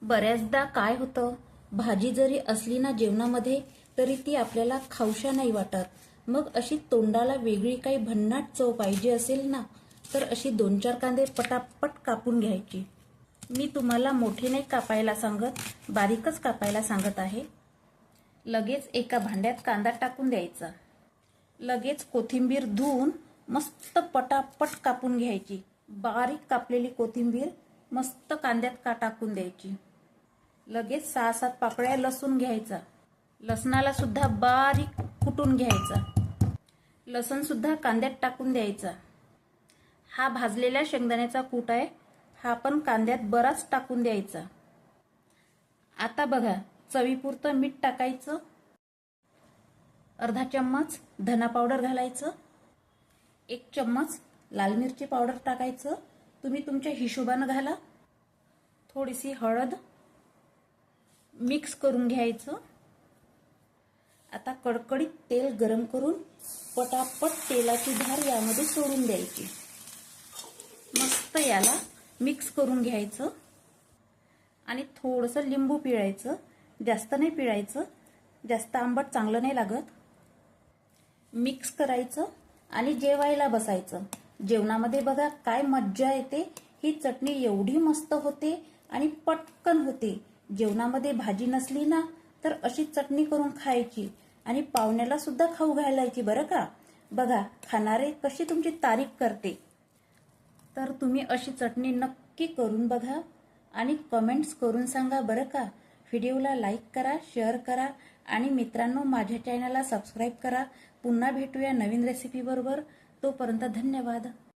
बऱ्याचदा काय होतं, भाजी जरी असली ना जेवणामध्ये तरी ती आपल्याला खाऊशा नाही वाटत। मग अशी तोंडाला वेगळी काही भन्नाट चव पाहिजे असेल ना, तर अशी 2-4 कांदे पटापट कापून घ्यायची। मी तुम्हाला मोठे नाही कापायला सांगत, बारीकच कापायला सांगत आहे। लगेच एका भांड्यात कांदा टाकून द्यायचा। लगेच कोथिंबीर धुवून मस्त पटापट कापून घ्यायची। बारीक कापलेली कोथिंबीर मस्त कांद्यात टाकून द्यायची। लगेच 6-7 पाकळ्या लसूण घ्यायचा। लसणाला सुद्धा बारीक कुटून घ्यायचा। लसूण सुद्धा कांद्यात टाकून द्यायचा। हा भाजलेल्या शेंगदाण्याचा कूट आहे, हा पण कांद्यात बराच टाकून द्यायचा। आता बघा, चवीपुरतं मीठ टाकायचं, अर्धा चम्मच धना पावडर घालायचं, 1 चम्मच लाल मिरची पावडर टाकायचं, तुम्ही तुमच्या हिशोबाने घाला, थोडीशी हळद, मिक्स करून घ्यायचं। आता कडकडीत तेल गरम करून पटापट तेलाची धार यामध्ये सोडून द्यायची। मस्त याला मिक्स करून घ्यायचं आणि थोडंसं लिंबू पिळायचं, जास्त नाही पिळायचं, जास्त आंबट चांगलं नाही लागत। मिक्स करायचं आणि जेवायला बसायचं। जेवणामध्ये बघा काय मज्जा येते, ही चटणी एवढी मस्त होते आणि पटकन होते। जेवणामध्ये भाजी नसली ना तर अशी चटणी करून खायची आणि पाहुण्याला सुद्धा खाऊ घालायची बरं का। बघा खाणारे कशी तुमची तारीफ करते। तर तुम्ही अशी चटणी नक्की करून बघा आणि कमेंट्स करून सांगा बरं का। व्हिडिओला लाईक करा, शेअर करा आणि मित्रांनो माझ्या चॅनलला सबस्क्राईब करा। पुन्हा भेटूया नवीन रेसिपी बरोबर, तोपर्यंत धन्यवाद।